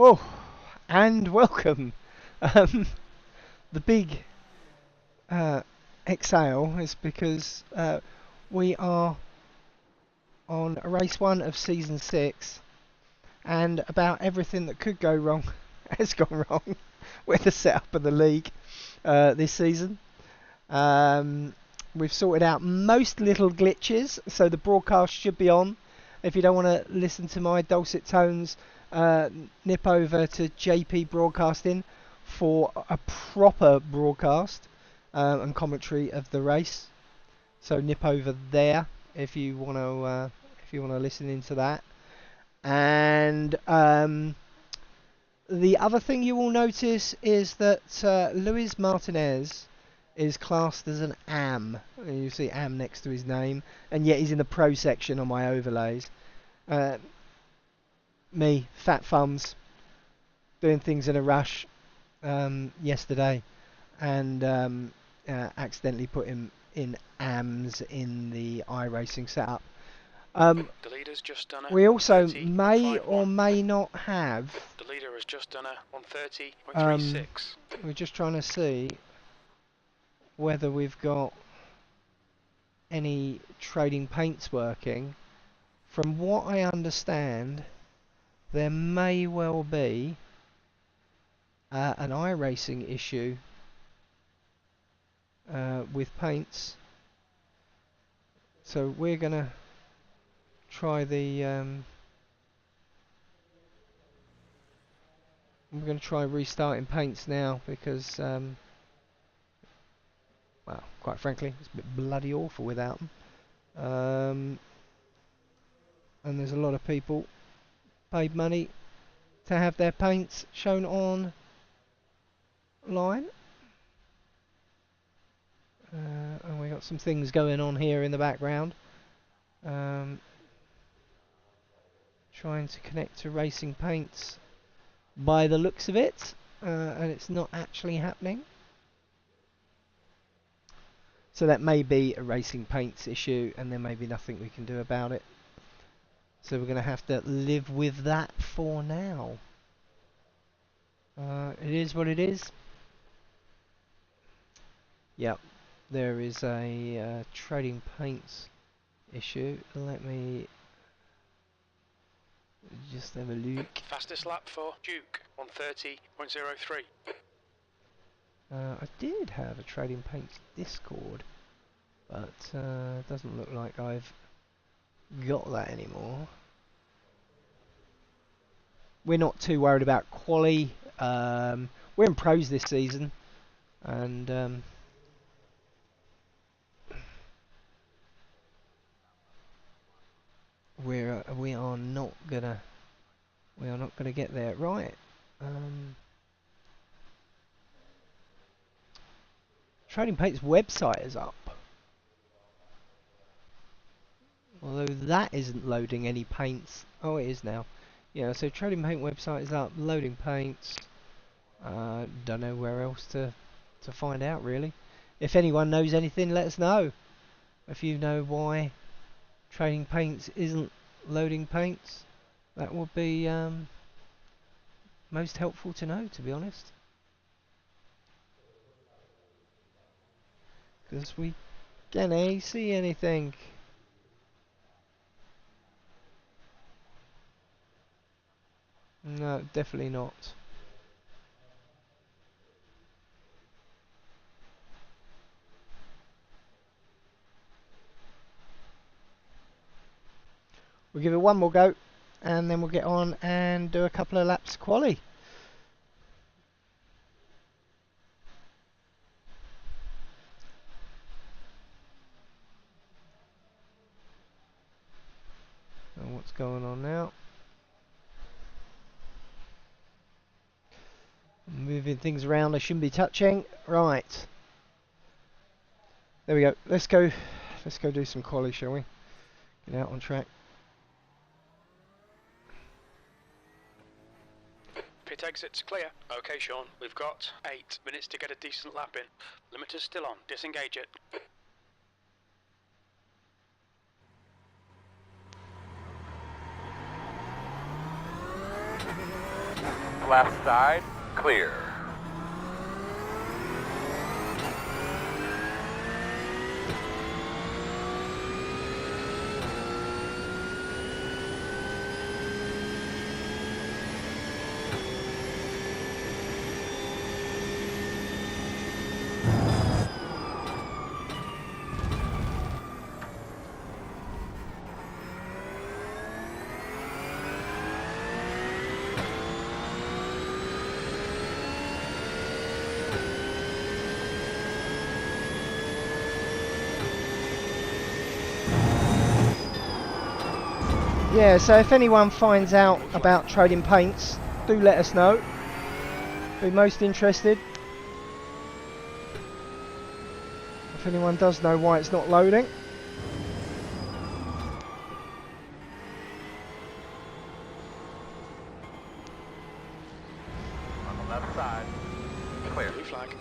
Whoa, and welcome. Um, the big exhale is because we are on race 1 of season 6, and about everything that could go wrong has gone wrong with the setup of the league this season. We've sorted out most little glitches, so the broadcast should be on. If you don't want to listen to my dulcet tones, nip over to JP Broadcasting for a proper broadcast and commentary of the race. So nip over there if you want to listen into that. And the other thing you will notice is that Luis Martinez is classed as an AM. You see AM next to his name, and yet he's in the pro section on my overlays. Me, fat thumbs, doing things in a rush yesterday, and accidentally put him in AMs in the iRacing setup. The leader's just done We also may or may not have. The leader has just done a 130.36. We're just trying to see whether we've got any trading paints working. From what I understand, there may well be an iRacing issue with paints. So we're gonna try the we're gonna try restarting paints now because well, quite frankly, it's a bit bloody awful without them. And there's a lot of people paid money to have their paints shown online. And we got some things going on here in the background. Trying to connect to Racing Paints by the looks of it, and it's not actually happening. So that may be a Racing Paints issue, and there may be nothing we can do about it. So we're going to have to live with that for now. It is what it is. Yep, there is a trading paints issue. Let me just have a look. Fastest lap for Duke, 130.03. I did have a trading paints Discord, but doesn't look like I've got that anymore. We're not too worried about quali. We're in pros this season, and we are not gonna get there right. Trading Paints website is up, although that isn't loading any paints. Oh, it is now. Yeah, so Trading Paint website is up, loading paints. Don't know where else to find out really. If anyone knows anything, let us know. If you know why Trading Paints isn't loading paints, that would be most helpful to know, to be honest. Because we can't see anything. No, definitely not. We'll give it one more go, and then we'll get on and do a couple of laps quali. And what's going on now? Moving things around I shouldn't be touching. Right. There we go. Let's go do some quali, shall we? Get out on track. Pit exit's clear. Okay, Sean, we've got 8 minutes to get a decent lap in. Limiter's still on. Disengage it. Left side, clear. Yeah, so if anyone finds out about trading paints, do let us know. Be most interested. If anyone does know why it's not loading. On the left side, clear. Blue flag.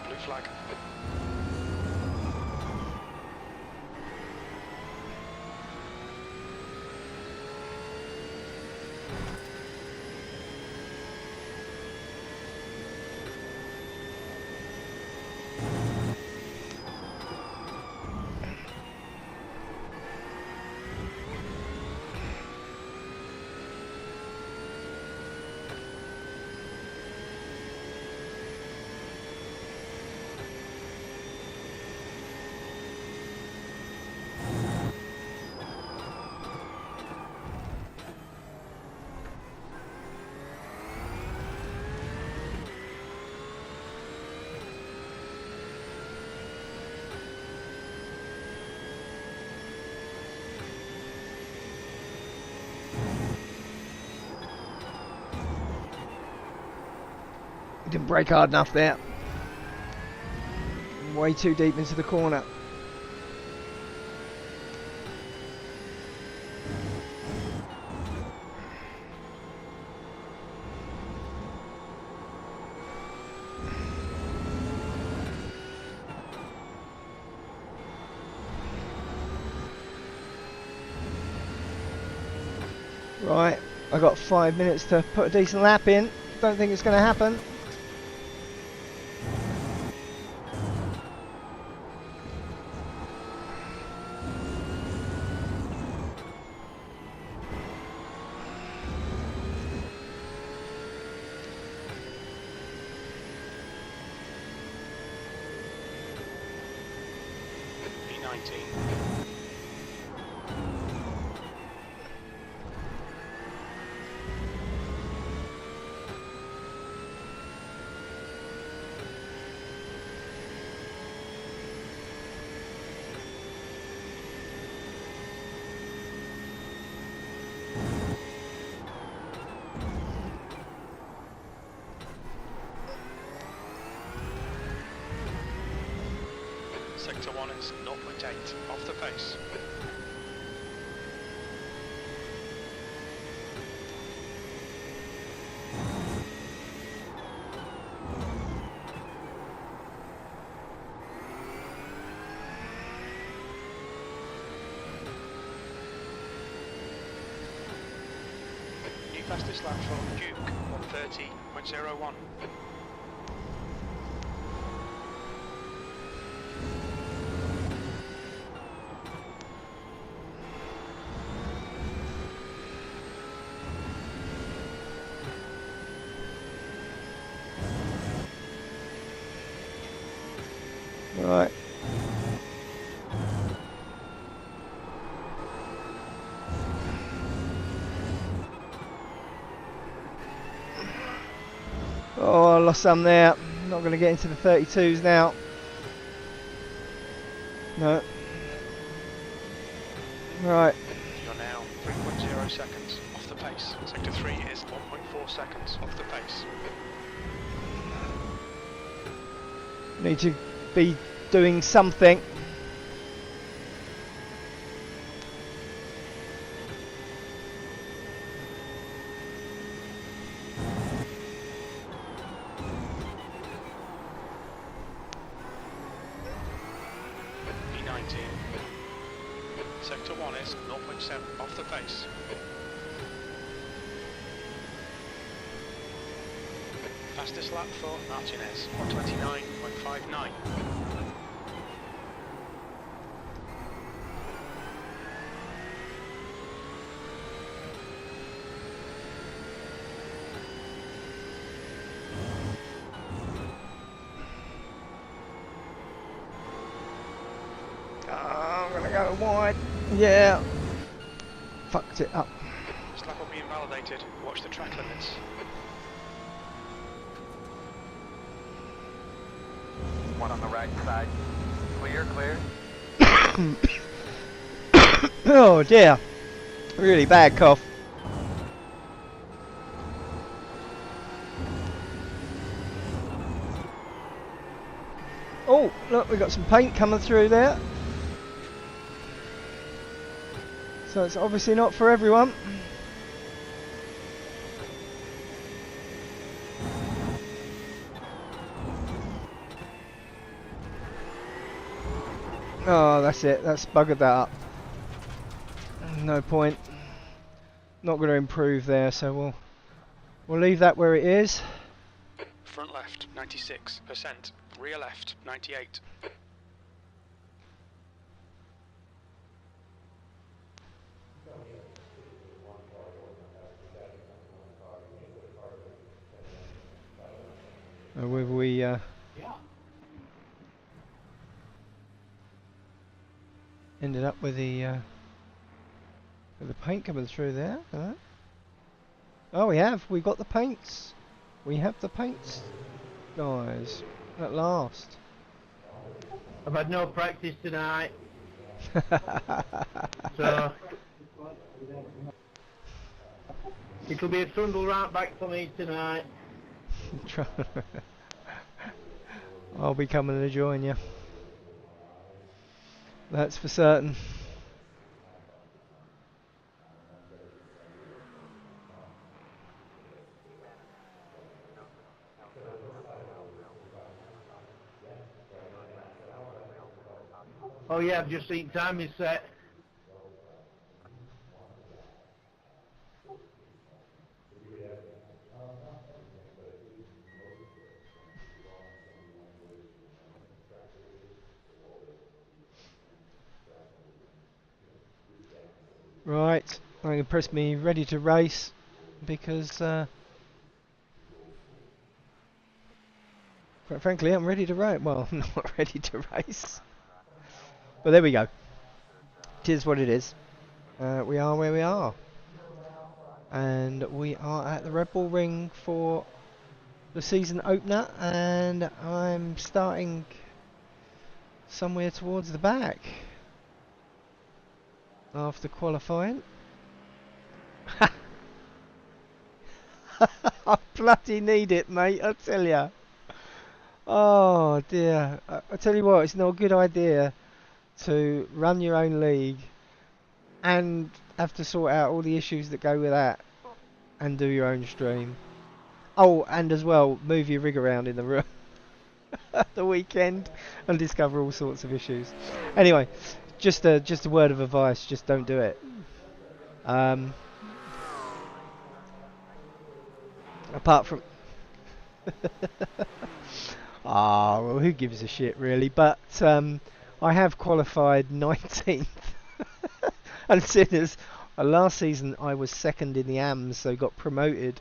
Blue flag. Didn't brake hard enough there. Way too deep into the corner. Right, I got 5 minutes to put a decent lap in. Don't think it's going to happen. P19. Sector 1 is 0.8 off the pace. New fastest lap from Duke, 130.01. Right. Oh, I lost some there. Not going to get into the 32s now. No. Right. You're now 3.0 seconds off the pace. Sector 3 is 1.4 seconds off the pace. Need to be doing something. 27 off the pace. Fastest lap for Martinez, 129.59. I'm gonna go wide. Yeah. Fucked it up. This lap will be invalidated. Watch the track limits. One on the right side. Clear, clear. Oh dear. Really bad cough. Oh, look, we got some paint coming through there. So it's obviously not for everyone. Oh, that's it. That's buggered that up. No point. Not going to improve there, so we'll leave that where it is. Front left, 96%. Rear left, 98. Whether we ended up with the paint coming through there. Oh, we have. We got the paints. We have the paints, guys. At last. I've had no practice tonight, so it'll be a trundle right back for me tonight. I'll be coming to join you. That's for certain. Oh yeah, I've just seen time is set. Right, I'm going to press me ready to race because, quite frankly, I'm ready to race. Well, I'm not ready to race. But there we go. It is what it is. We are where we are. And we are at the Red Bull Ring for the season opener. And I'm starting somewhere towards the back after qualifying. I bloody need it, mate, I tell ya. Oh dear. I tell you what, it's not a good idea to run your own league and have to sort out all the issues that go with that and do your own stream. Oh, and as well, move your rig around in the room at the weekend and discover all sorts of issues. Anyway, just a word of advice, just don't do it. Apart from well, who gives a shit really? But I have qualified 19th, and seeing as last season I was second in the AMs, so got promoted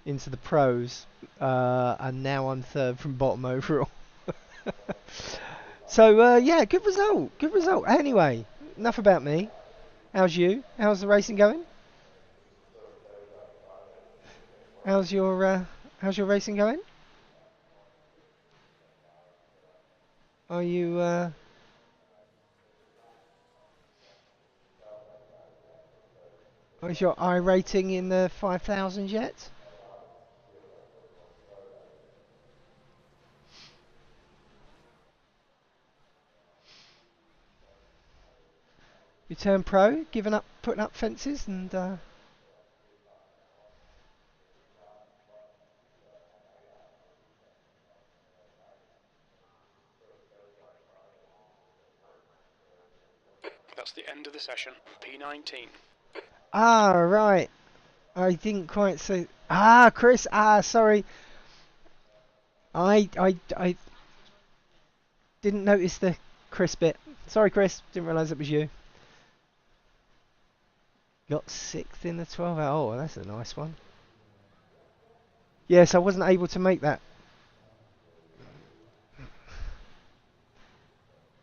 into the pros, and now I'm third from bottom overall. So yeah, good result. Good result. Anyway, enough about me. How's you? How's the racing going? How's your racing going? Are you is your I rating in the 5,000 yet? You turned pro, giving up, putting up fences, and That's That's the end of the session. P19. Ah, right. I didn't quite say. Ah, Chris. Ah, sorry. I didn't notice the Chris bit. Sorry, Chris. Didn't realise it was you. Got 6th in the 12 hour. Oh, that's a nice one. Yes, I wasn't able to make that.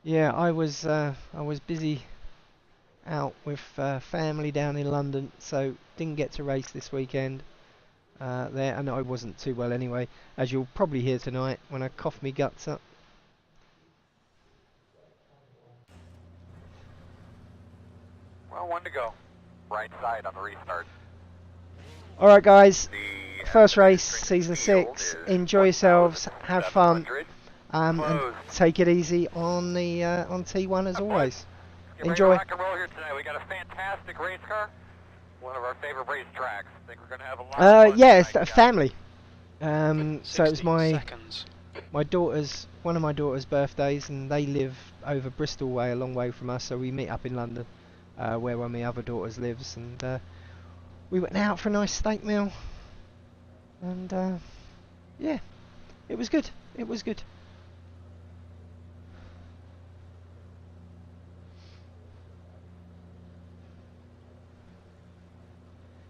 Yeah, I was busy out with family down in London, so didn't get to race this weekend there, and I wasn't too well anyway, as you'll probably hear tonight when I cough me guts up. Well, 1 to go. Right side on the restart. Alright guys, The first race, administrative season field 6, is enjoy yourselves, have fun, 1,700. and Closed. take it easy on the on T1 as always. Get ready to Enjoy. rock and roll here tonight. We got a fantastic race car. One of our favorite race tracks. I think we're going to have a lot of fun Yeah, it's tonight, a guys. family. So it was 60 my seconds. one of my daughter's birthdays, and they live over Bristol way, a long way from us, so we meet up in London, where one of my other daughters lives, and we went out for a nice steak meal, and yeah, it was good. It was good.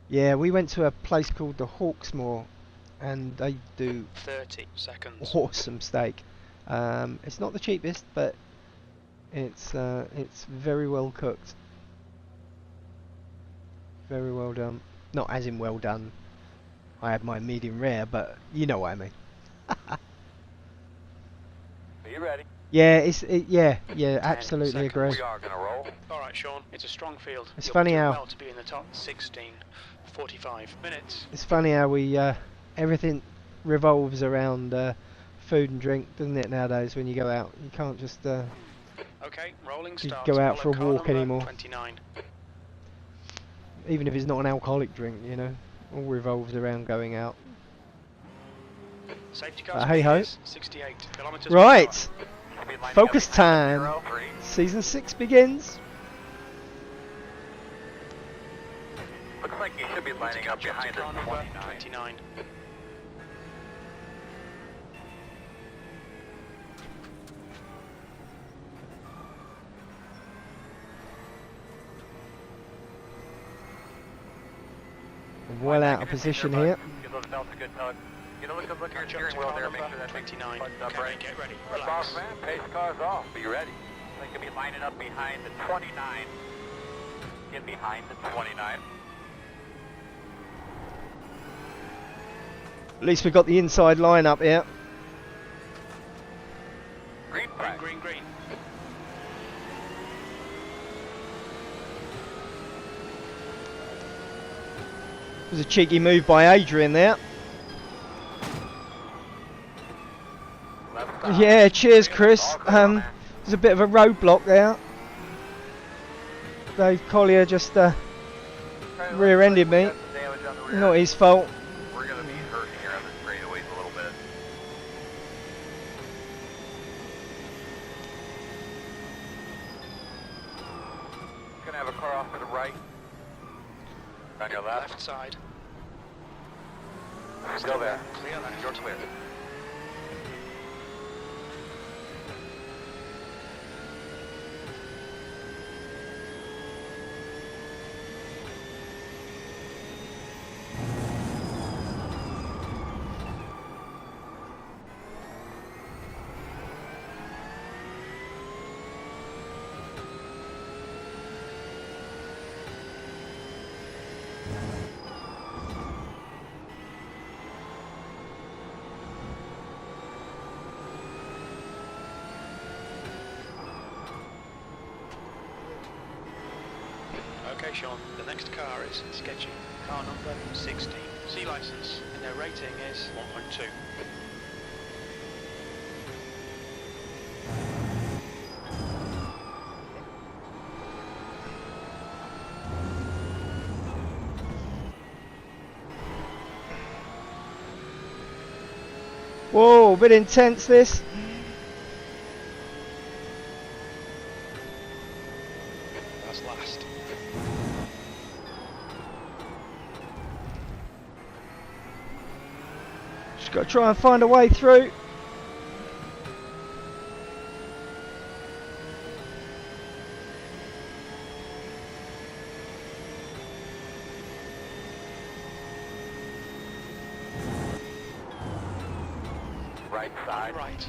Yeah, we went to a place called the Hawksmoor, and they do 30 seconds. awesome steak. It's not the cheapest, but it's very well cooked, very well done. Not as in well done. I had my medium rare, but you know what I mean. Are you ready? Yeah, yeah, 10 absolutely seconds. agree. We are going to roll. All right, Sean. It's a strong field. It's You'll funny be doing how- well to be in the top 16. 45 minutes. It's funny how we everything revolves around food and drink, doesn't it? Nowadays, when you go out, you can't just Okay, rolling You start. go out Follow for a car walk number anymore. 29. even if it's not an alcoholic drink, you know, all revolves around going out. Safety car Hey ho. 68 kilometers Right, Be lining focus up behind time. 0-3. Season 6 begins. Looks like you should be lining up behind the car number 29. 29. Well out of position here. Give those belts a good tug. Get a look at your Catch up steering to wheel car there. Make number sure that thing's 29. buttoned up Okay, right. get ready. That's Relax. off, man. Pace car's off. Be ready. They could be lining up behind the 29. Get behind the 29. At least we've got the inside line up here. Green Green, flag. green, green. It was a cheeky move by Adrian there. Left side. Yeah, cheers, Chris. All clear, man. There's a bit of a roadblock there. Dave Collier just Okay, rear-ended looks like we me. got some damage on the rear. Not his fault. We're going to be hurting here on the straightaways a little bit. Going to have a car off to the right. On your left. Left side. Go there. Clear left. You're clear. Okay, Sean, the next car is sketchy. Car number 16. C license, and their rating is 1.2. Whoa, a bit intense this. That's Just got to try and find a way through. Right side. Right.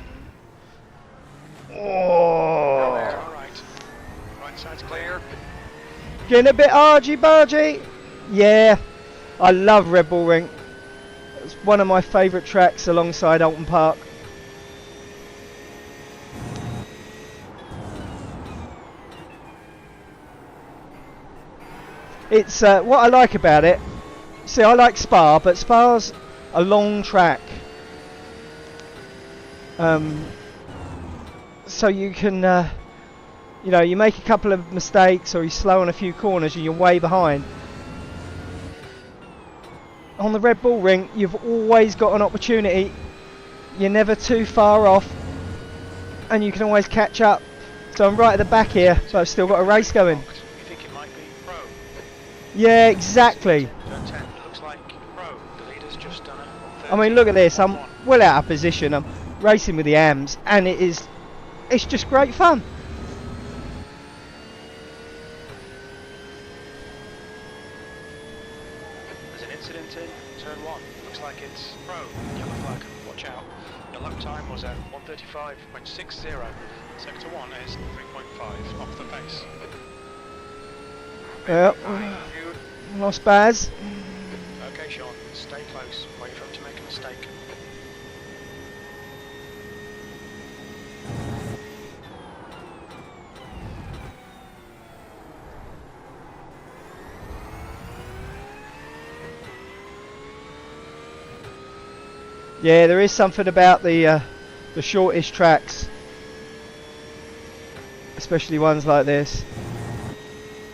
Oh, All right. Right side's clear. getting a bit argy-bargy. Yeah, I love Red Bull Ring. It's one of my favourite tracks alongside Alton Park. It's what I like about it. See, I like Spa, but Spa's a long track. So you can, you know, you make a couple of mistakes or you slow on a few corners and you're way behind. On the Red Bull Ring, you've always got an opportunity. You're never too far off, and you can always catch up. So I'm right at the back here, but I've still got a race going. You think it might be Pro? Yeah, exactly. Turn 10. It looks like Pro. The leader's just done it. I mean, look at this. I'm well out of position. I'm racing with the AMs, and it's just great fun. There's an incident in turn 1. Looks like it's Pro. Yellow flag. Watch out. Your lap time was at 1:35.60. Sector 1 is 3.5 off the pace. Yep. Lost Baz. Okay, Sean. Stay close. Wait for him to make a mistake. Yeah, there is something about the shortest tracks, especially ones like this,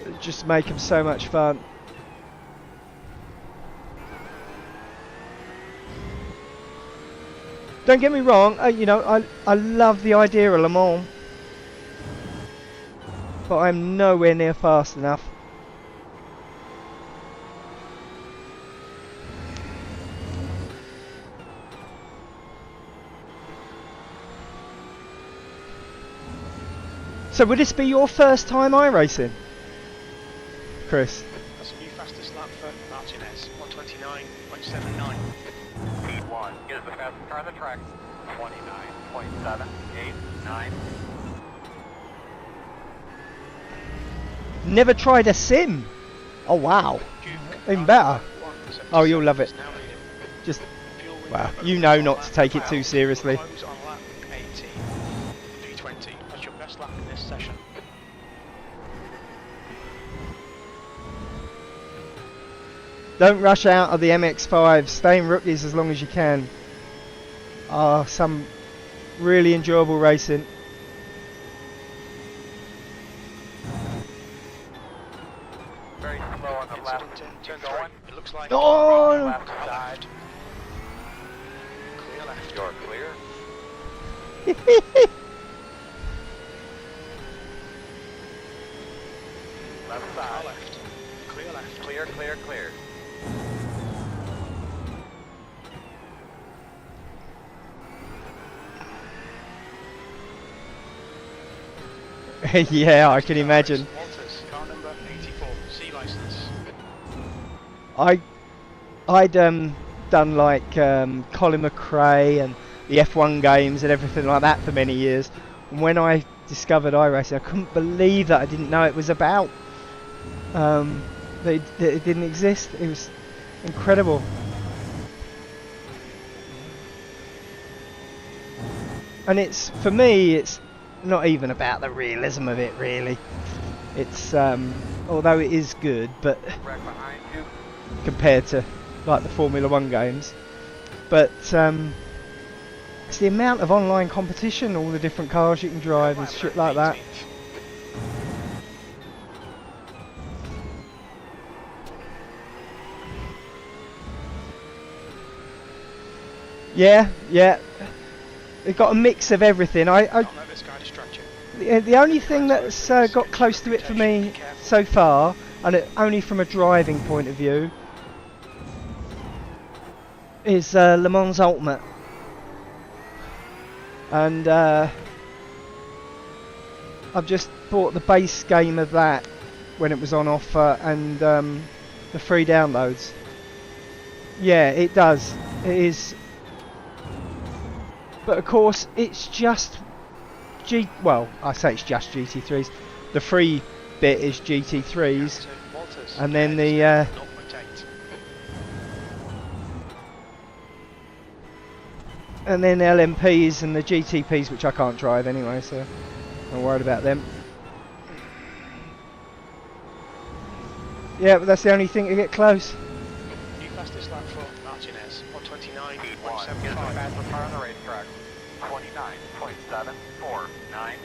that just make them so much fun. Don't get me wrong, you know, I love the idea of Le Mans, but I'm nowhere near fast enough. So would this be your first time iRacing, Chris? That's a new fastest lap for Martinez. 1:29.79. Speed 1 is the fastest car on the track. 29.789. Never tried a sim. Oh wow, even better. Oh, you'll love it. Just wow, you know not to take it too seriously. Close on lap 18. V20. That's your best lap in this session. Don't rush out of the MX-5. Stay in rookies as long as you can. Ah, some really enjoyable racing. Very slow on the left. Incident in turn Keep 3. going. It looks like Oh! Left car side. left. Clear left. You're clear. Left Car side. left. Clear left. Clear, clear, clear. Yeah, I can imagine. Walters, car number 84, C license. I'd done like Colin McRae and the F1 games and everything like that for many years. And when I discovered iRacing, I couldn't believe that I didn't know it was about. That it didn't exist. It was incredible. And it's, for me, it's not even about the realism of it, really. It's although it is good, but Wreck behind you. compared to like the Formula 1 games, but it's the amount of online competition, all the different cars you can drive and shit like that. Yeah, they've got a mix of everything. Don't let this guy distract you. The only thing that's got close to it for me so far, and only from a driving point of view, is Le Mans Ultimate, and I've just bought the base game of that when it was on offer, and the free downloads. Yeah, it does. It is, but of course it's just well, I say it's just GT3s. The free bit is GT3s, and then the and then LMPs and the GTPs, which I can't drive anyway, so I'm worried about them. Yeah, but that's the only thing to get close. New fastest lap for Martinez, 129.75. Get the fastest car on the racetrack. 29.749.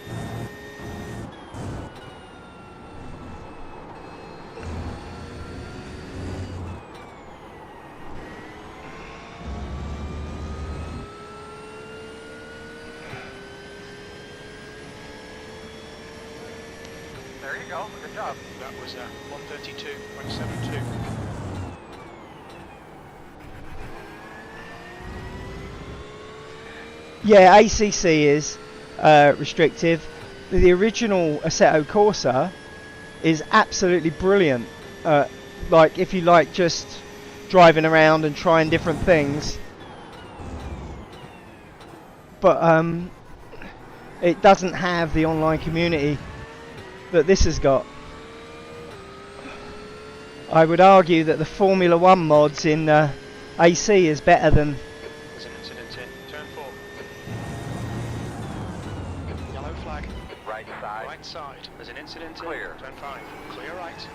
There you go. Good job. That was 132.72. Yeah, ACC is restrictive. The original Assetto Corsa is absolutely brilliant. Like if you like just driving around and trying different things, but it doesn't have the online community that this has got. I would argue that the Formula 1 mods in AC is better than. There's an incident in turn 4. Yellow flag. Right side. Right side. There's an incident Clear. in turn 5. Clear right.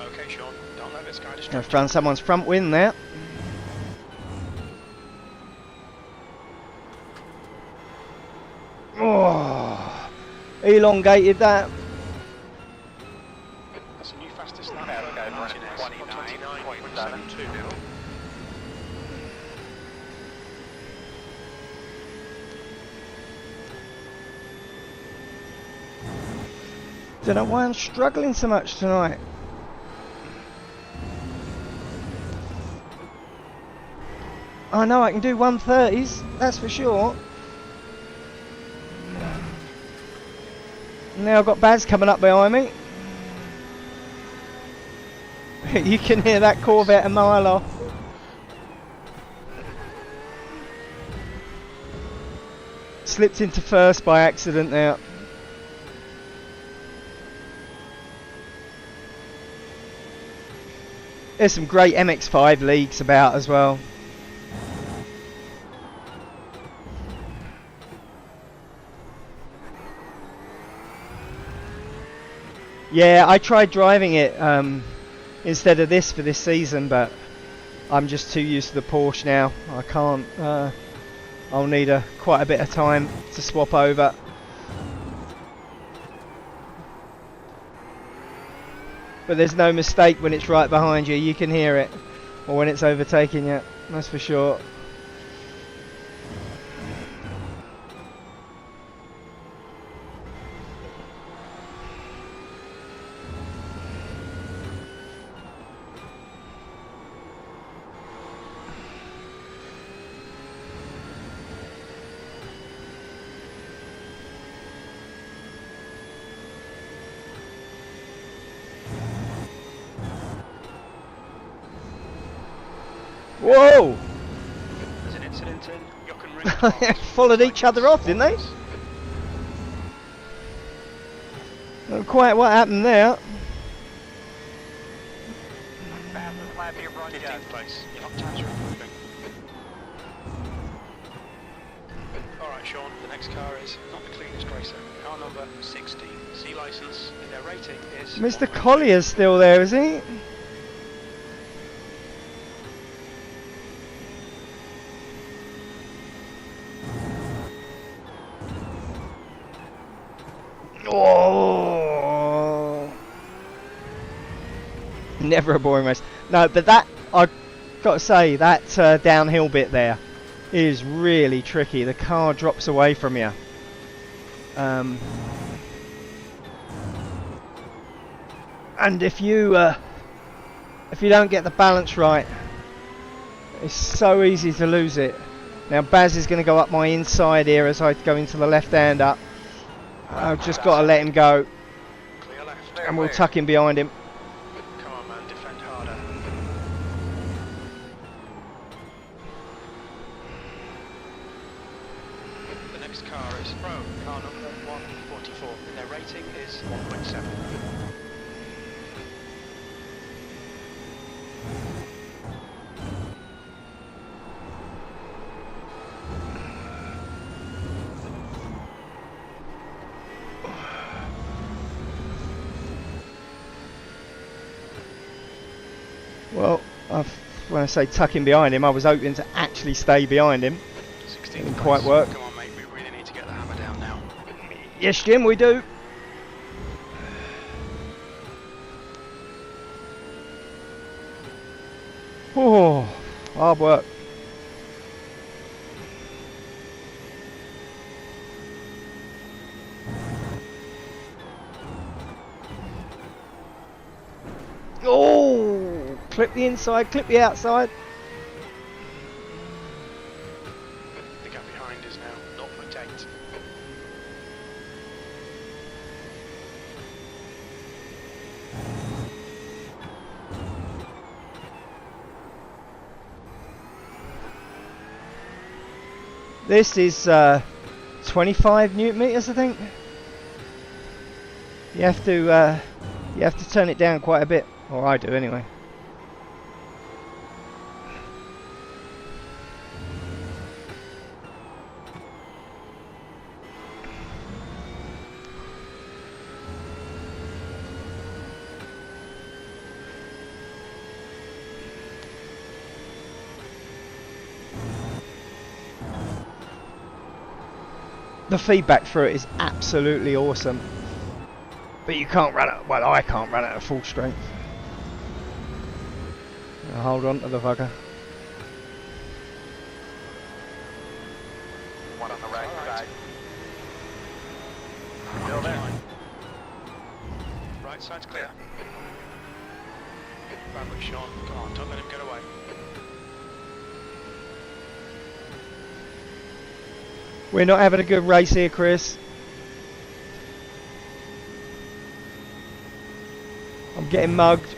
Okay, Sean. Don't let this guy I've distract found someone's front wing there. Oh, elongated that. That's a new fastest lap Fast for guys running Martinez, 29.72. 129.72. Don't know why I'm struggling so much tonight. I know I can do 130s, that's for sure. Now I've got Baz coming up behind me. You can hear that Corvette a mile off. Slipped into first by accident there. There's some great MX-5 leagues about as well. Yeah, I tried driving it instead of this for this season, but I'm just too used to the Porsche now. I can't. I'll need quite a bit of time to swap over. But there's no mistake when it's right behind you. You can hear it, or when it's overtaking you. That's for sure. Whoa! There's an incident in Jochen They followed each other off, didn't they? Not quite what happened there. Fastest lap you've run yet. 15th place. Your lap times are improving. Alright, Sean, the next car is not the cleanest racer. Car number 60. C license. Their rating is. Mr. Collier's still there, is he? Oh! Never a boring race. No, but that, I've got to say, that downhill bit there is really tricky. The car drops away from you. And if you if you don't get the balance right, it's so easy to lose it. Now Baz is going to go up my inside here as I go into the left-hand up. I've just got to let him go, Clear left. and we'll tuck him behind him. Come on, man, defend harder. The next car is Pro, car number 144. Their rating is 1.7. Well, when I say tucking behind him, I was hoping to actually stay behind him. 16th Didn't place. quite work. Come on, mate, we really need to get the hammer down now. Yes, Jim, we do. Oh, hard work. Oh, clip the inside, clip the outside. The gap behind is now 0.8. This is 25 newton meters, I think. You have to turn it down quite a bit, or I do anyway. The feedback through it is absolutely awesome. But you can't run it, well, I can't run it at full strength. Now hold on to the bugger. One on the right All right. side. Still there. Right side's clear. Bradley, Sean, come on, don't let him get away. We're not having a good race here, Chris. I'm getting mugged.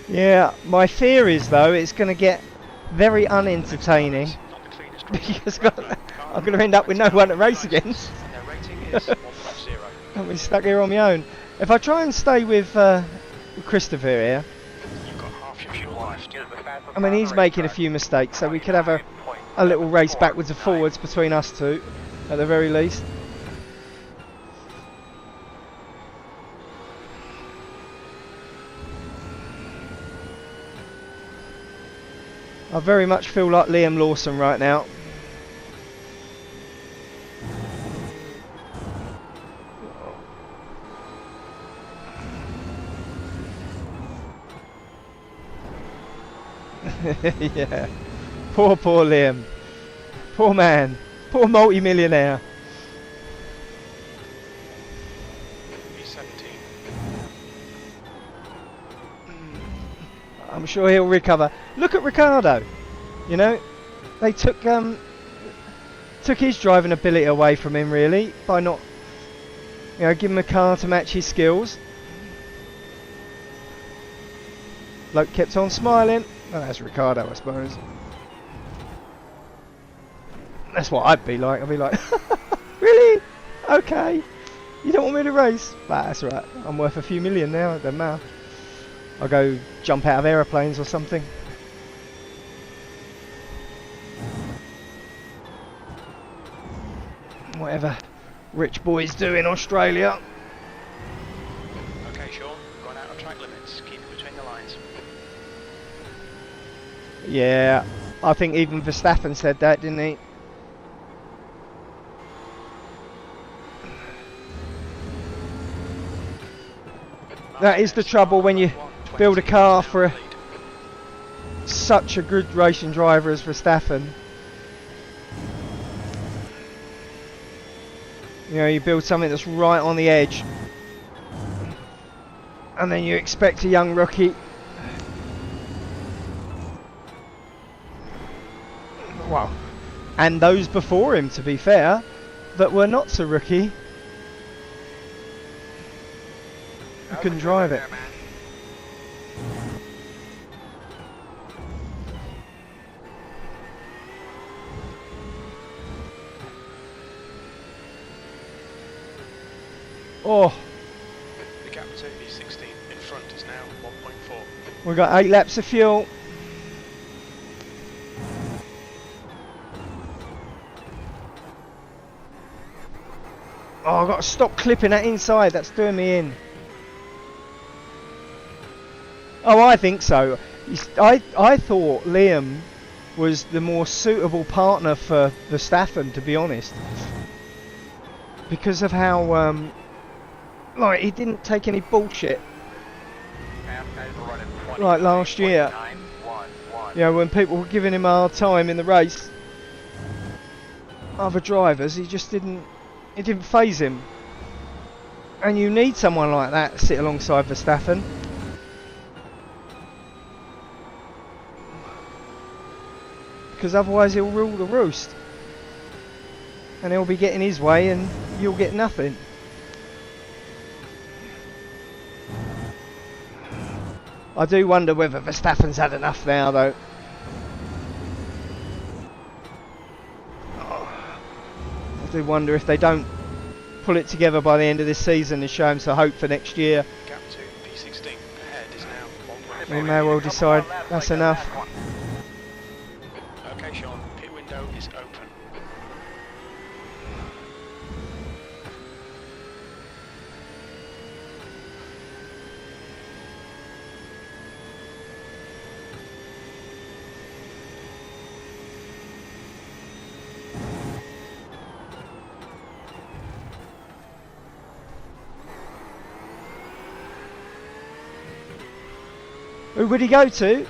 Yeah, my fear is though it's going to get very unentertaining Not the cleanest race. because I'm going to end up with no one to race against. Their rating is 1.0. I'll be stuck here on my own. If I try and stay with Christopher here, You've got half your fuel left. I mean he's making a few mistakes, so we could have a little race backwards and forwards between us two, at the very least. I very much feel like Liam Lawson right now. Yeah. Poor Liam. Poor man. Poor multi-millionaire. B17. I'm sure he'll recover. Look at Ricardo. You know, they took his driving ability away from him really by not, you know, give him a car to match his skills. Bloke kept on smiling. Well, that's Ricardo, I suppose. That's what I'd be like. I'd be like, really? Okay. You don't want me to race? But that's right. I'm worth a few million now. It doesn't matter. I'll go jump out of aeroplanes or something. Whatever rich boys do in Australia. Okay, Sean, gone out of track limits. Keep it between the lines. Yeah, I think even Verstappen said that, didn't he? That is the trouble when you build a car for lead. such a good racing driver as Verstappen. You know, you build something that's right on the edge, and then you expect a young rookie. Well, and those before him, to be fair, that were not so rookie, who couldn't drive it. Oh, The gap to P16 in front is now 1.4. we've got 8 laps of fuel. Oh, I've got to stop clipping that inside, that's doing me in. Oh, I think so. I thought Liam was the more suitable partner for Verstappen, to be honest. Because of how, like, he didn't take any bullshit. Like last year. You know, when people were giving him a hard time in the race, other drivers, he just didn't, it didn't faze him. And you need someone like that to sit alongside Verstappen. Because otherwise he'll rule the roost. And he'll be getting his way and you'll get nothing. I do wonder whether Verstappen's had enough now though. I do wonder if they don't pull it together by the end of this season and show him some hope for next year. Gap to P16 ahead is now 1.4. They may well decide that's enough. Okay, Sean, pit window is open. Who would he go to?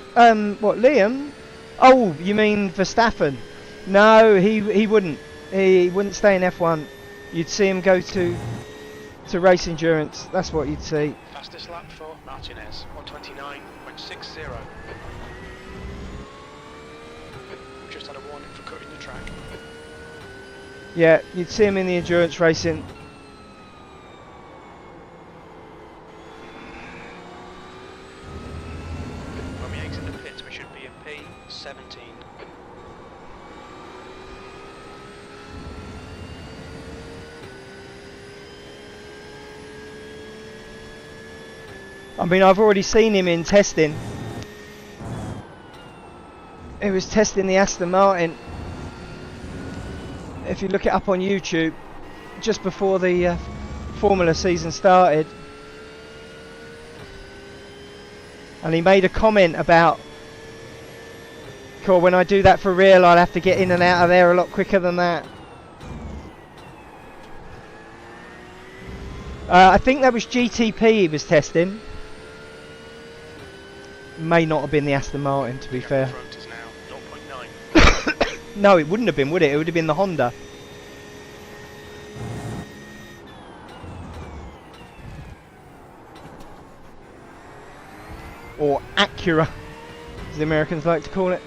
What, Liam? Oh, you mean Verstappen? No, he wouldn't. He wouldn't stay in F1. You'd see him go to race endurance. That's what you'd see. Fastest lap for Martinez, 129.60. Just had a warning for cutting the track. Yeah, you'd see him in the endurance racing. When we exit the pits, we should be in P17. I mean, I've already seen him in testing. He was testing the Aston Martin. If you look it up on YouTube, just before the Formula season started. And he made a comment about, cool, when I do that for real, I'll have to get in and out of there a lot quicker than that. I think that was GTP he was testing. May not have been the Aston Martin, to be fair. Front is now 0.9. No, it wouldn't have been, would it? It would have been the Honda. Or Acura, as the Americans like to call it.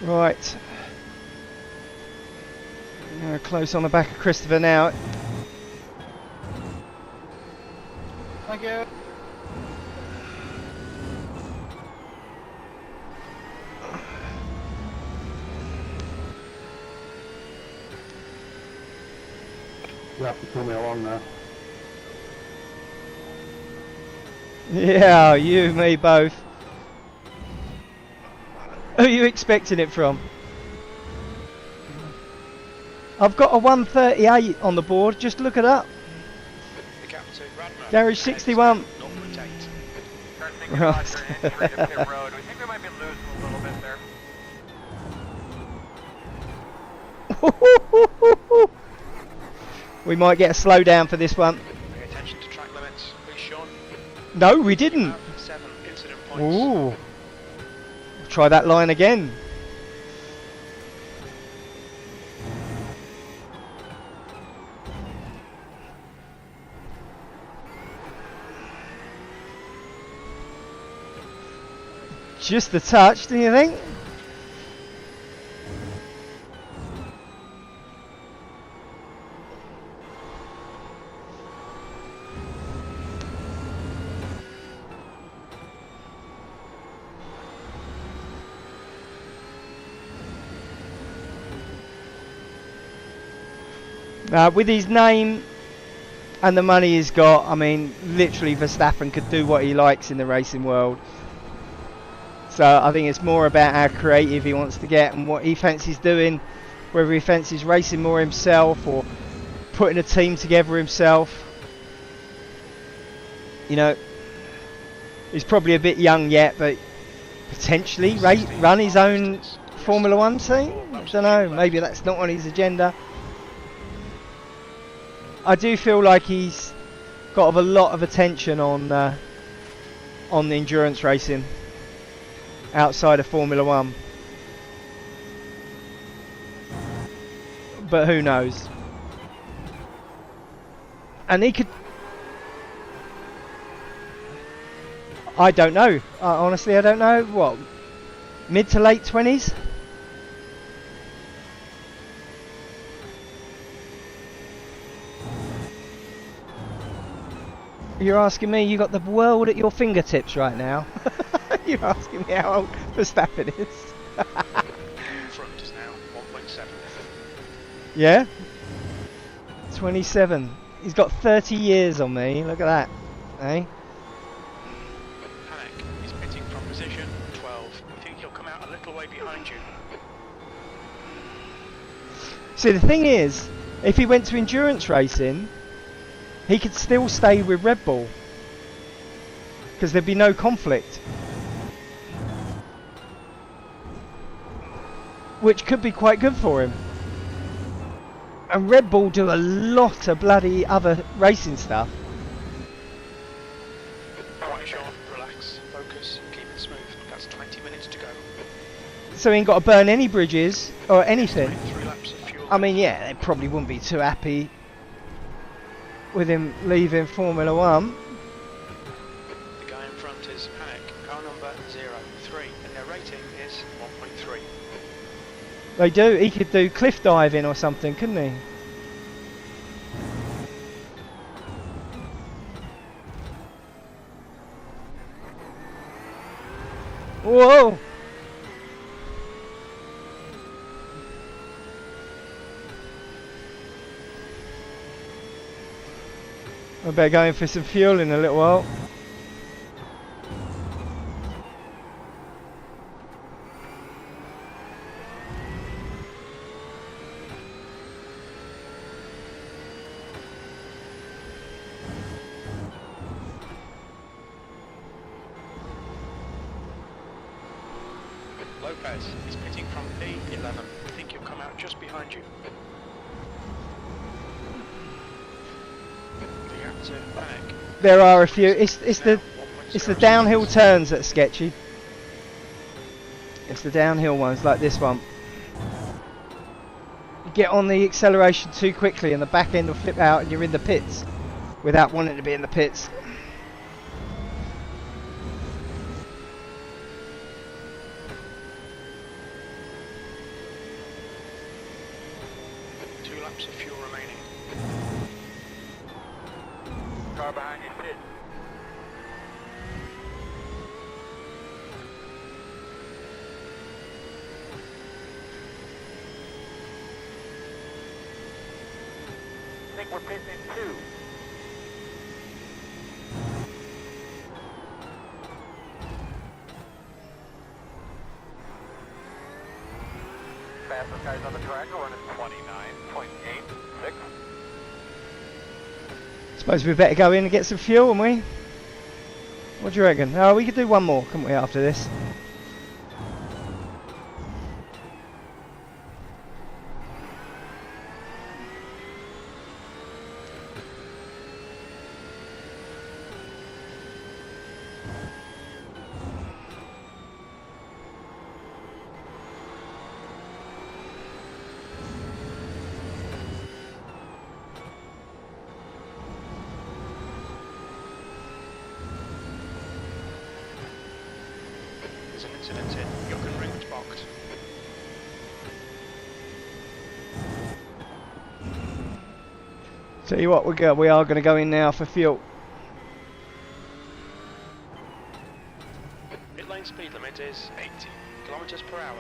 Right. Close on the back of Christopher now. Thank you. You have to pull me along now. Yeah, you, me, both. Who are you expecting it from? I've got a 138 on the board, just look it up. The captain, Radmer. Garage 61. 0.8. Start thinking about your entry to pit road. We think we might be losing a little bit there. We might get a slowdown for this one. Pay attention to track limits. Please, Sean. No, we You didn't. have 7 incident points. Ooh. Try that line again. Just a touch, do you think? With his name and the money he's got, I mean, literally Verstappen could do what he likes in the racing world. So I think it's more about how creative he wants to get and what he fancies doing, whether he fancies racing more himself or putting a team together himself. You know, he's probably a bit young yet, but potentially run his own Formula One team. I don't know, maybe that's not on his agenda. I do feel like he's got a lot of attention on the endurance racing outside of Formula One, but who knows? And he could. I don't know. Honestly, I don't know. What? Mid to late 20s? You're asking me? You got the world at your fingertips right now. You're asking me how old Verstappen is. Front is now 1.7. Yeah? 27. He's got 30 years on me. Look at that. Eh? Panic is pitting from position 12. We think he'll come out a little way behind you. See, the thing is, if he went to endurance racing, he could still stay with Red Bull, because there'd be no conflict, which could be quite good for him. And Red Bull do a lot of bloody other racing stuff. Alright, Sean, relax, focus, keep it smooth. That's 20 minutes to go. So he ain't got to burn any bridges or anything. 3 laps of fuel. I mean, yeah, they probably wouldn't be too happy with him leaving Formula One. The guy in front is Panic, car number 03, and their rating is 1.3. They do. He could do cliff diving or something, couldn't he? Whoa! I better go in for some fuel in a little while. Lopez is pitting from P11. We think he'll come out just behind you. The captain, Panic. There are a few. It's the downhill turns that's sketchy. It's the downhill ones like this one. You get on the acceleration too quickly and the back end will flip out and you're in the pits without wanting to be in the pits. Two laps of fuel remaining. Car behind you, pit. think we're pitting in 2. Fastest guys on the track are running 29.86. Suppose we better go in and get some fuel, and we? What do you reckon? Oh, we could do one more, couldn't we, after this? There's an incident in Yukon Ring blocked. Tell you what, we are going to go in now for fuel. Pit lane speed limit is 80 kilometers per hour.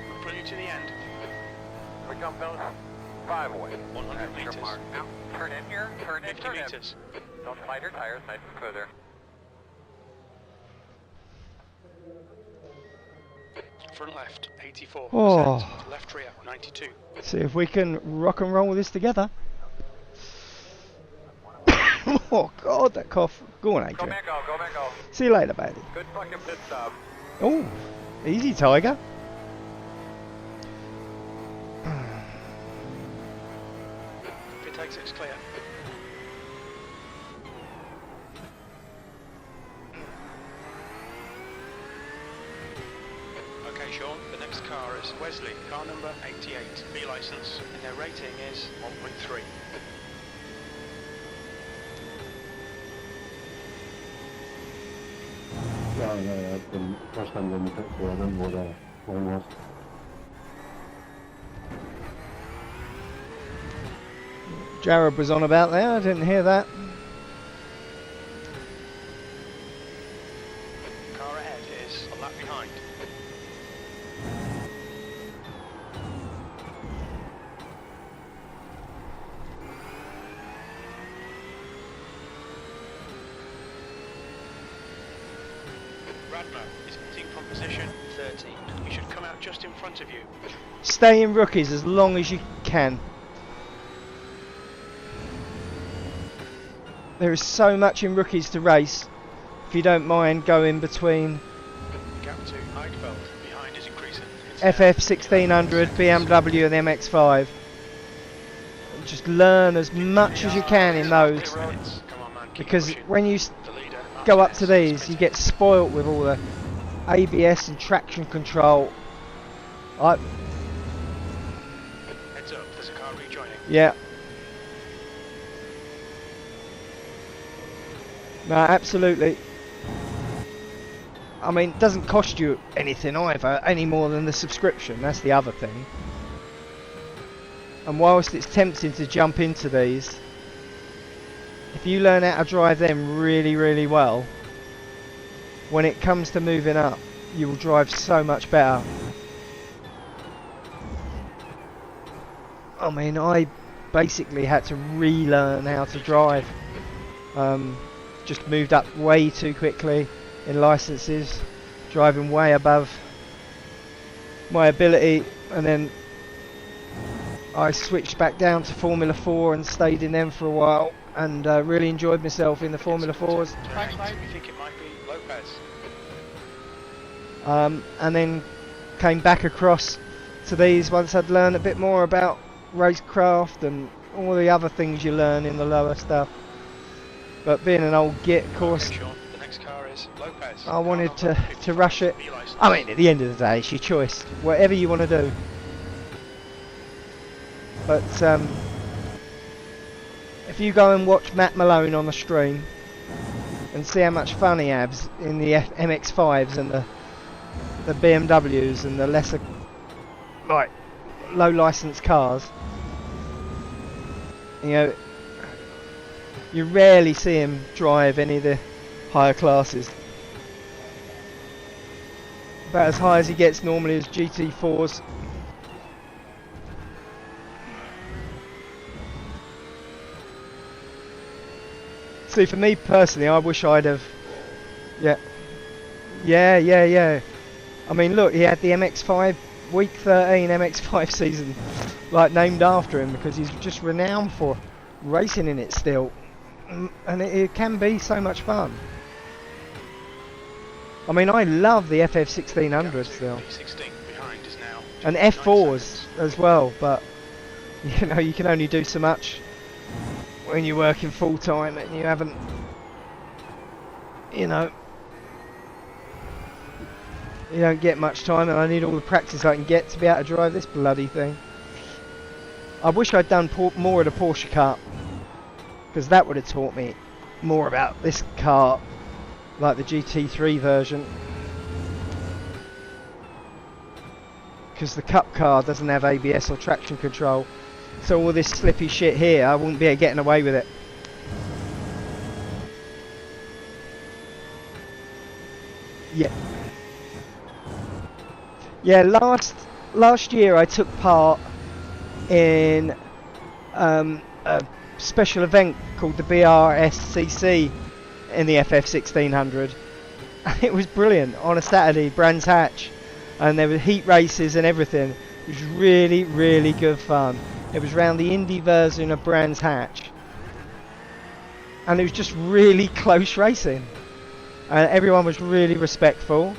We'll bring you to the end. We come those 5 away. 100 That's your meters. mark. Now, turn in here, turn in, 50 turn in. meters. Don't slide your tires, nice and smooth there. Front left, 84%. Oh. Left rear, 92. See if we can rock and roll this together. Oh God, that cough. Go on, Go Adrian. back, go back, go. See you later, baby. Good fucking pit stop. Oh, easy, Tiger. Pit exit's clear. Okay, Sean, the next car is Wesley, car number 88, B license, and their rating is 1.3. Yeah, that's the first time when we took the other what one was. Jared was on about there. I didn't hear that. Car ahead is a lap behind. Radner is pitting from position 13. He should come out just in front of you. Stay in rookies as long as you can. There is so much in rookies to race. If you don't mind going between Gap to Eichfeld behind is increasing. It's FF 1600, BMW and MX5. And just learn as much as you can in those. Come on, man, keep Because pushing. when you The leader, go up to Martinez, these, is you get spoilt with all the ABS and traction control. Heads up, there's a car rejoining. Yeah. No, absolutely. I mean, it doesn't cost you anything either, any more than the subscription. That's the other thing. And whilst it's tempting to jump into these, if you learn how to drive them really, really well, when it comes to moving up, you will drive so much better. I mean, I basically had to relearn how to drive. Just moved up way too quickly in licenses, driving way above my ability, and then I switched back down to Formula 4 and stayed in them for a while, and really enjoyed myself in the Formula 4s. Turn right, we think it might be Lopez. And then came back across to these once I'd learned a bit more about racecraft and all the other things you learn in the lower stuff. But being an old git, of course, Okay, Sean, the next car is Lopez. I wanted Car to number rush it. 55, B license. I mean, at the end of the day, it's your choice. Whatever you want to do. But if you go and watch Matt Malone on the stream and see how much fun he has in the MX-5s and the BMWs and the lesser, like, low license cars, you know, you rarely see him drive any of the higher classes. about as high as he gets normally as GT4s. See, for me personally, I wish I'd have... Yeah. I mean, look, he had the MX-5, week 13 MX-5 season, like, named after him, because he's just renowned for racing in it still. And it can be so much fun. I mean, I love the FF1600 still. P16 behind is now And F4s as well, but, you know, you can only do so much when you're working full time and you haven't, you know, you don't get much time, and I need all the practice I can get to be able to drive this bloody thing. I wish I'd done more of the Porsche kart, because that would have taught me more about this car, like the GT3 version. Because the Cup car doesn't have ABS or traction control, so all this slippy shit here, I wouldn't be getting away with it. Yeah, last year I took part in a special event called the BRSCC in the FF1600. It was brilliant on a Saturday, Brands Hatch, and there were heat races and everything. It was really, really good fun. It was around the Indy version of Brands Hatch, and it was just really close racing, and everyone was really respectful.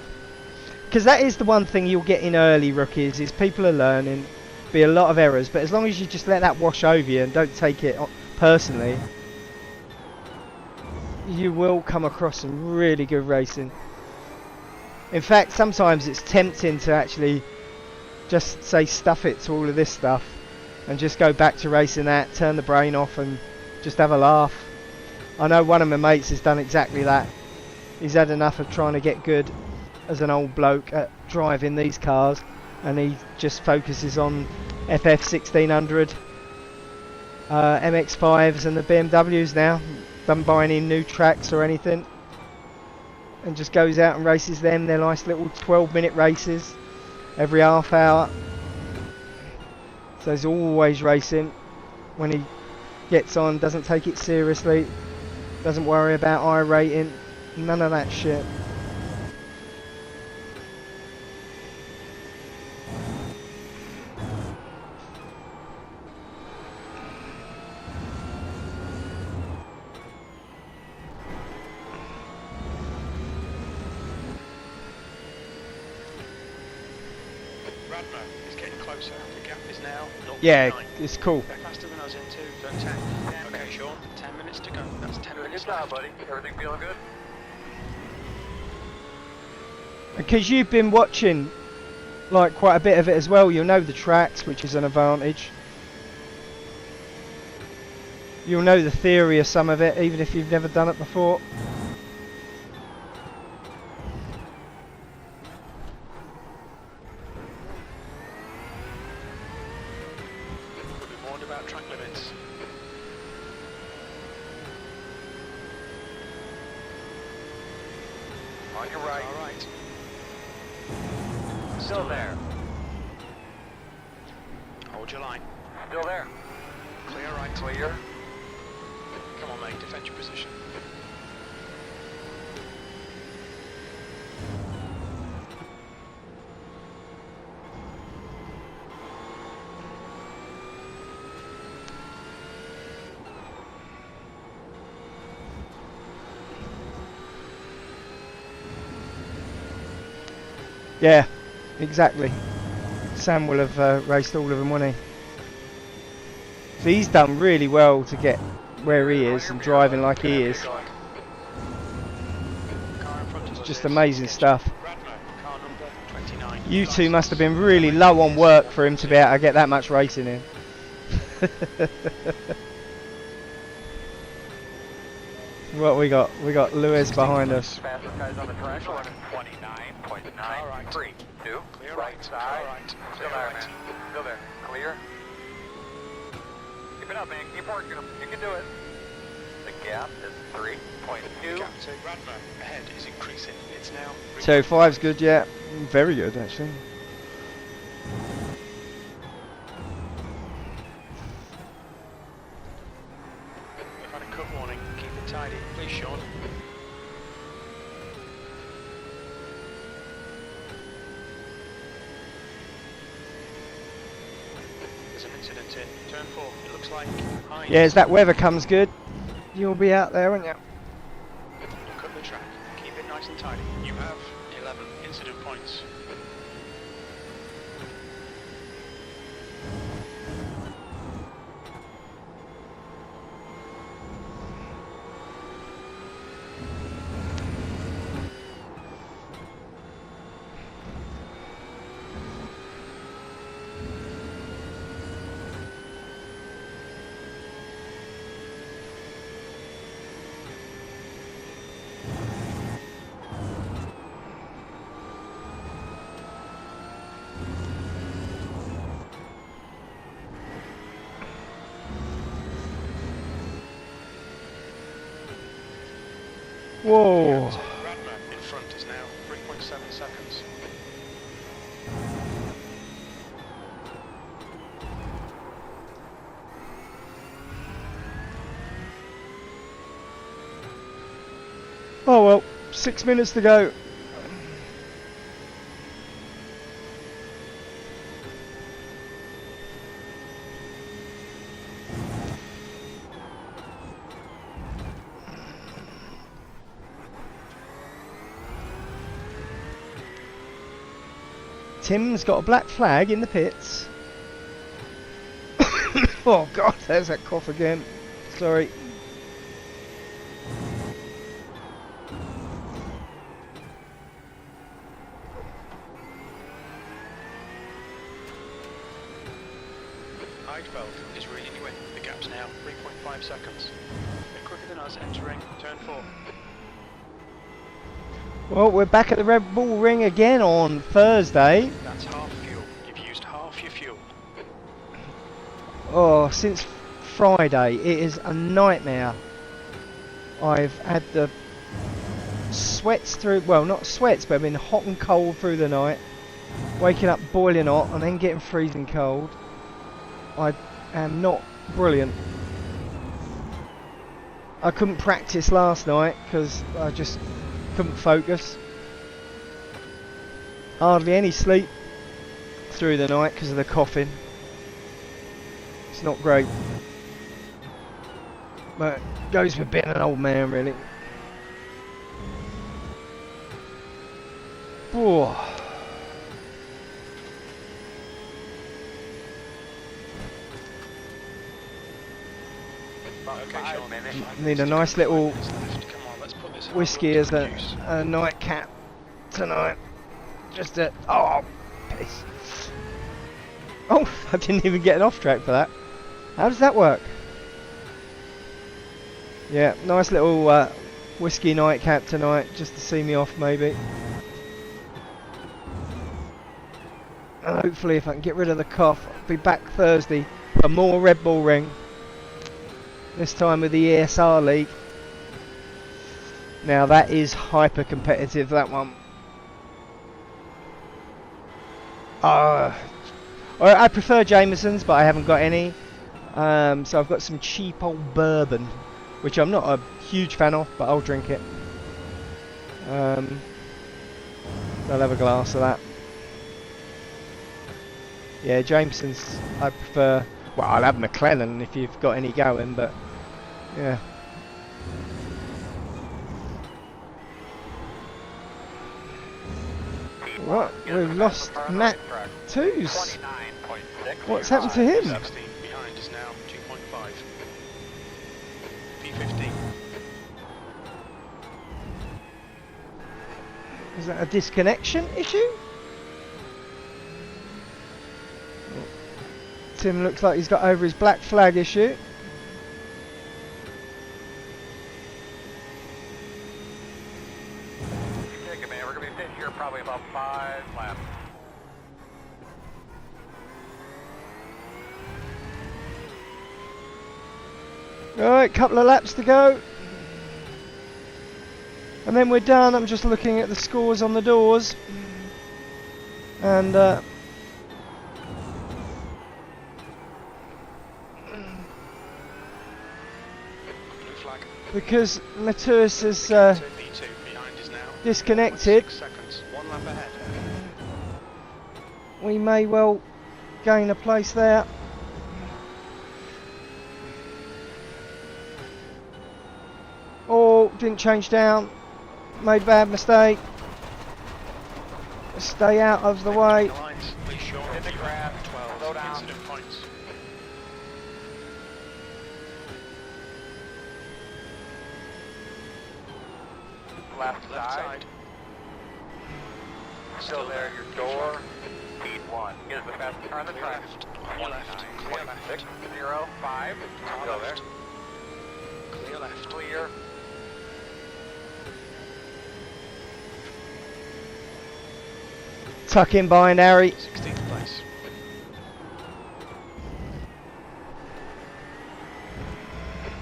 Because that is the one thing you'll get in early rookies, is people are learning, be a lot of errors, but as long as you just let that wash over you and don't take it personally, you will come across some really good racing. In fact, sometimes it's tempting to actually just say stuff it to all of this stuff and just go back to racing that, turn the brain off and just have a laugh. I know one of my mates has done exactly that. He's had enough of trying to get good as an old bloke at driving these cars, and he just focuses on FF1600, MX-5s and the BMWs now. Doesn't buy any new tracks or anything, and just goes out and races them. They're nice little 12-minute races every half hour, so he's always racing. When he gets on, doesn't take it seriously, doesn't worry about I-rating, none of that shit. Is getting closer. The gap is now 0.9. Yeah, it's cool. They're faster than us in 2.10. Okay, Sean, 10 minutes to go. That's 10 minutes. Good job, buddy. Everything feeling good? Because you've been watching like quite a bit of it as well, you'll know the tracks, which is an advantage. You'll know the theory of some of it, even if you've never done it before. About track limits. On your right. All right. Still there. Hold your line. Still there. Clear right. Clear. Come on, mate. Defend your position. Yeah, exactly. Sam will have raced all of them, won't he? So he's done really well to get where he is and driving like he is. It's just amazing stuff. You two must have been really low on work for him to be able to get that much racing in. What we got? We got Lewis behind us. Fastest guys on the track. 29.93. Clear Right right. side. Clear right. Still Clear there, right. man. Still there. Clear. Keep it up, man. Keep working them. You can do it. The gap is 3.2. Gap to Radmer ahead is increasing. It's now. 2.5's good, yeah. very good actually. We've had a cut warning. Keep it tidy, please, Sean. There's an incident in turn 4. It looks like behind. Yeah, as that weather comes good, you'll be out there, won't you? Look up the track. Keep it nice and tidy. You have 11 incident points. Whoa. Radman in front is now 3.7 seconds. Oh well, 6 minutes to go. Tim's got a black flag in the pits. Oh god, there's that cough again. Sorry. Heidfeld is reeling you in. The gap's now 3.5 seconds. A bit quicker than us entering turn 4. Well, we're back at the Red Bull Ring again on Thursday. That's half fuel. You've used half your fuel. Oh, since Friday, it is a nightmare. I've had the sweats through, well, not sweats, but I've been hot and cold through the night. Waking up boiling hot and then getting freezing cold. I am not brilliant. I couldn't practice last night because I just couldn't focus. Hardly any sleep through the night because of the coughing. It's not great. But it goes with being an old man, really. Oh. Okay, Sean. Need a nice little Come on, let's put this whiskey as a nightcap tonight. Just to... Oh, piss. Oh, I didn't even get an off track for that. How does that work? Yeah, nice little whiskey nightcap tonight, just to see me off maybe. And hopefully if I can get rid of the cough, I'll be back Thursday for more Red Bull Ring. This time with the ESR League. Now that is hyper competitive, that one. I prefer Jameson's, but I haven't got any. So I've got some cheap old bourbon, which I'm not a huge fan of, but I'll drink it. I'll have a glass of that. Yeah, Jameson's I prefer. Well, I'll have McLennan if you've got any going, but yeah. What? We've lost Matt Twos. What's happened to him? 16 behind is now 2.5. P15. Is that a disconnection issue? Tim looks like he's got over his black flag issue. Take a minute, we're going to be finished here probably about 5 laps. Alright, couple of laps to go. And then we're done. I'm just looking at the scores on the doors. And Blue flag. because Matus has V2 behind is now. disconnected, 6 seconds. 1 lap ahead. we may well gain a place there. Oh, didn't change down. Made a bad mistake. Stay out of the way. The lines. Please Sean. In the grass. 12 Slow down. incident points. Left Left side. side. Still there at your door. Speed 1. Get us the fast turn the Clear track. left. Clear left. Clear left. 6, 0, 5. Still there. Left. Clear left. Clear. Tuck in behind Harry. 16th place.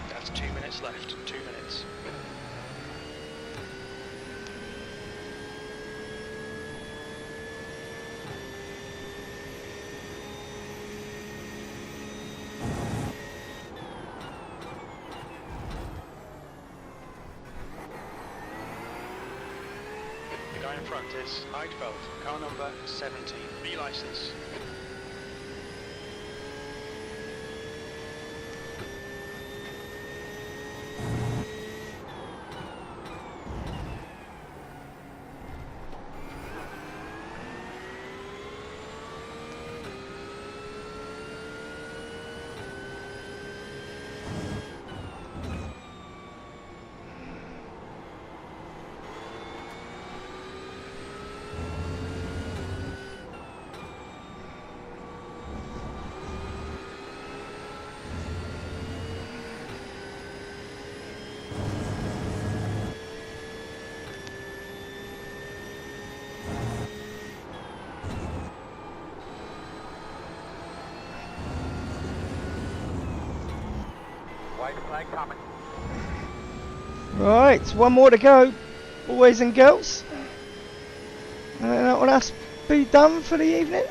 That's 2 minutes left. 2 minutes. The guy in front is Heidfeld, car number 70, B license. White flag coming. Right, one more to go, boys and girls. And that will us be done for the evening.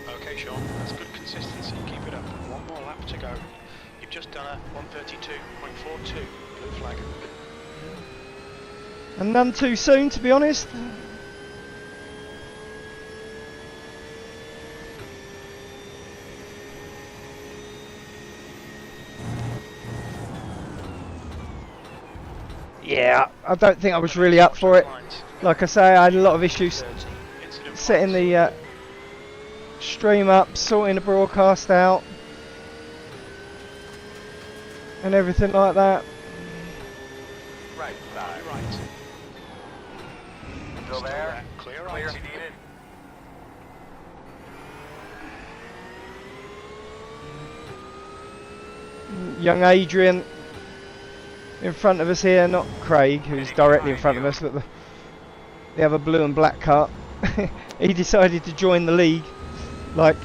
Okay, Sean, that's good consistency. Keep it up. One more lap to go. You've just done a 132.42 blue flag. And none too soon, to be honest. Yeah, I don't think I was really up for it. Like I say, I had a lot of issues 30 incident setting points. the stream up, sorting the broadcast out, and everything like that. Right side. Right. Still there. Clear Clear right. if you need it. Young Adrian in front of us here, not Craig, who's directly in front of us, but the other blue and black car. He decided to join the league like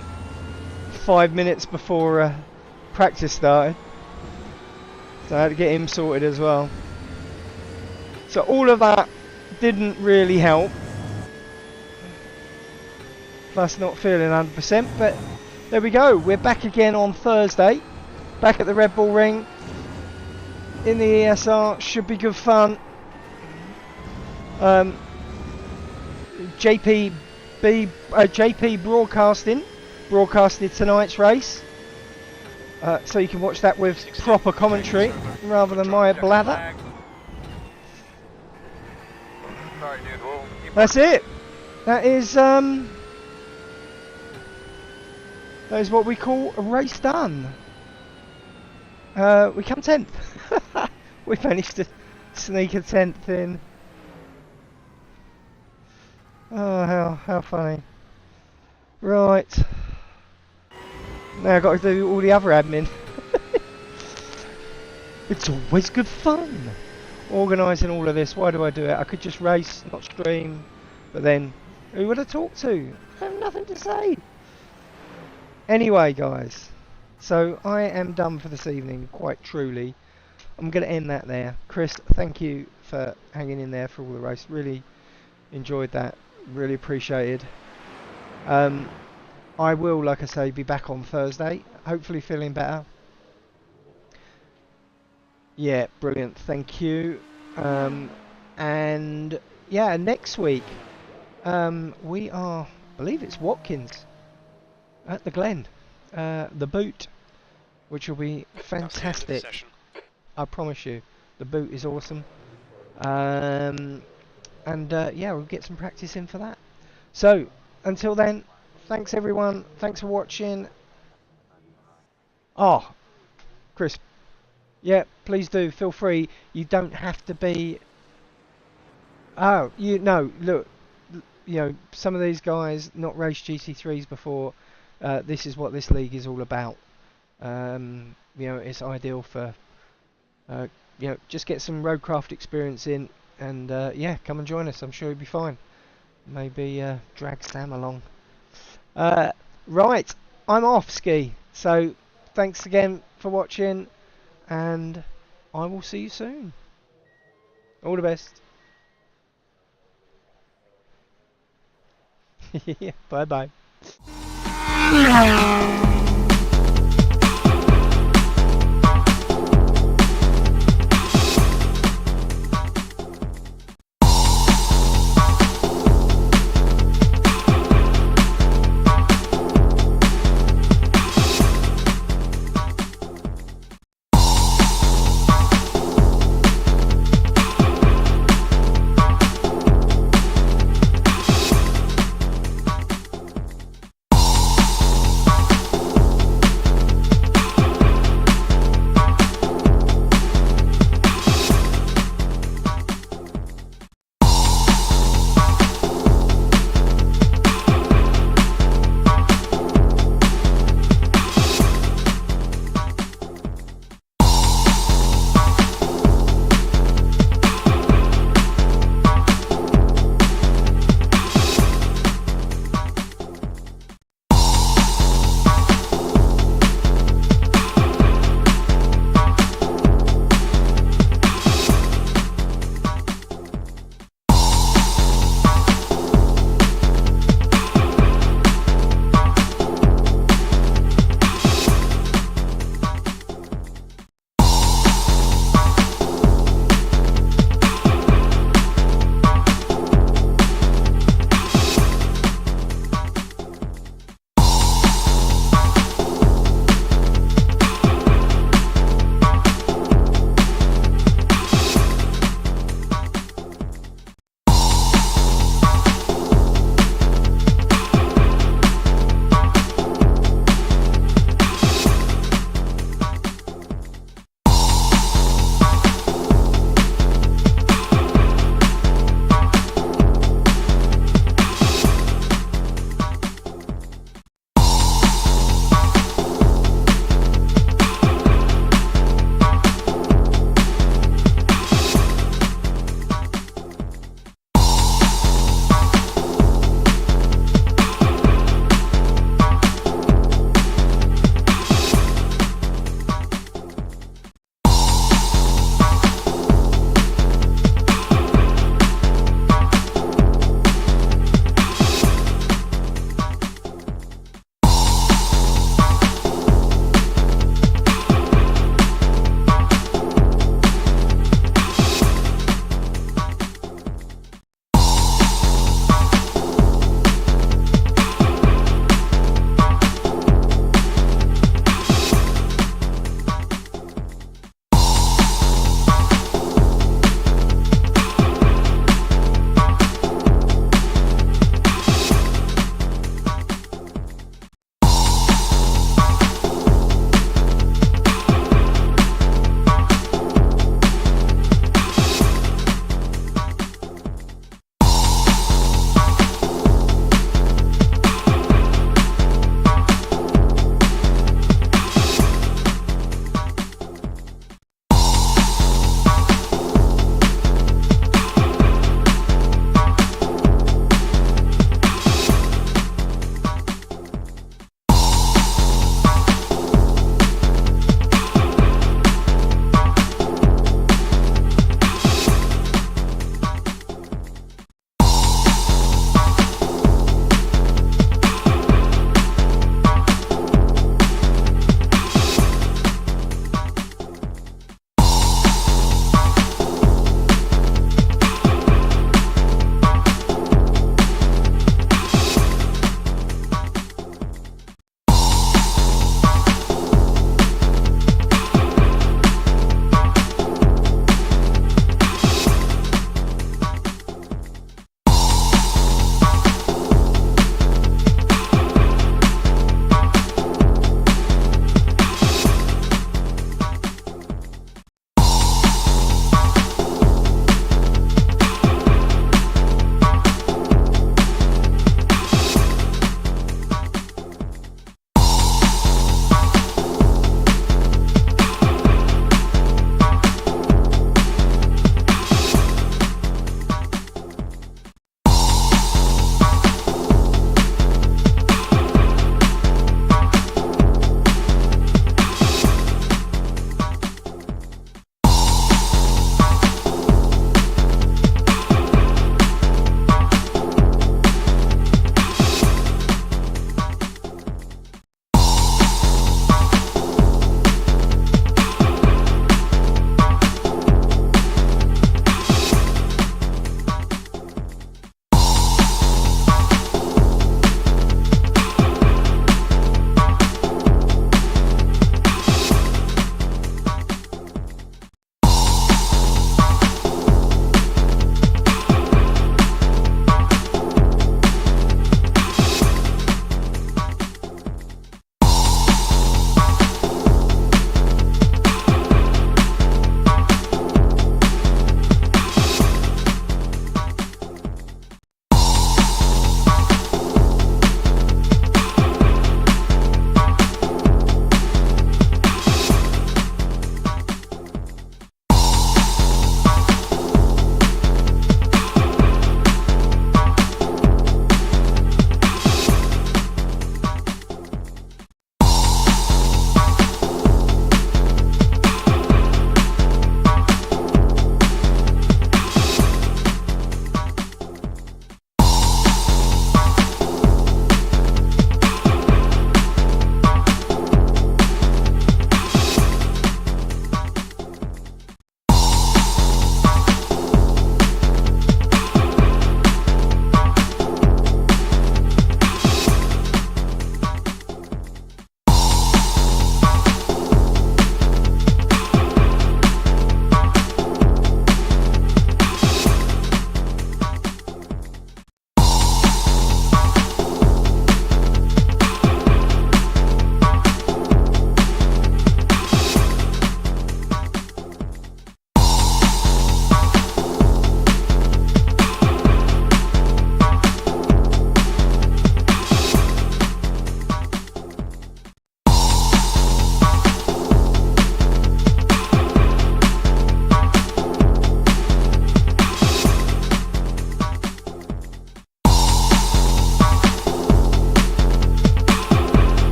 5 minutes before practice started, so I had to get him sorted as well. So all of that didn't really help, plus not feeling 100%, but there we go, we're back again on Thursday, back at the Red Bull Ring in the ESR. Should be good fun. JP broadcasted tonight's race, so you can watch that with proper commentary rather than my blather. Flag. Sorry, dude. We'll keep That's it. That is what we call a race done. We come 10th. We managed to sneak a 10th in. Oh, how funny. Right. Now I've got to do all the other admin. It's always good fun organising all of this. Why do I do it? I could just race, not stream. But then, who would I talk to? I have nothing to say. Anyway, guys. So I am done for this evening, quite truly. I'm going to end that there. Chris, thank you for hanging in there for all the race. Really enjoyed that. Really appreciated. I will, like I say, be back on Thursday. Hopefully feeling better. Yeah, brilliant. Thank you. And yeah, next week we are, I believe it's Watkins at the Glen, the boot, which will be That's the end of the fantastic. session. I promise you, the boot is awesome. And yeah, we'll get some practice in for that. So until then, thanks everyone. Thanks for watching. Oh, Chris. Yeah, please do. Feel free. You don't have to be. Oh, you no. Look, you know, some of these guys not raced GT3s before. This is what this league is all about. You know, it's ideal for. You know, just get some roadcraft experience in, and yeah, come and join us. I'm sure you'll be fine. Maybe drag Sam along. Right, I'm off ski. So thanks again for watching, and I will see you soon. All the best. Bye bye.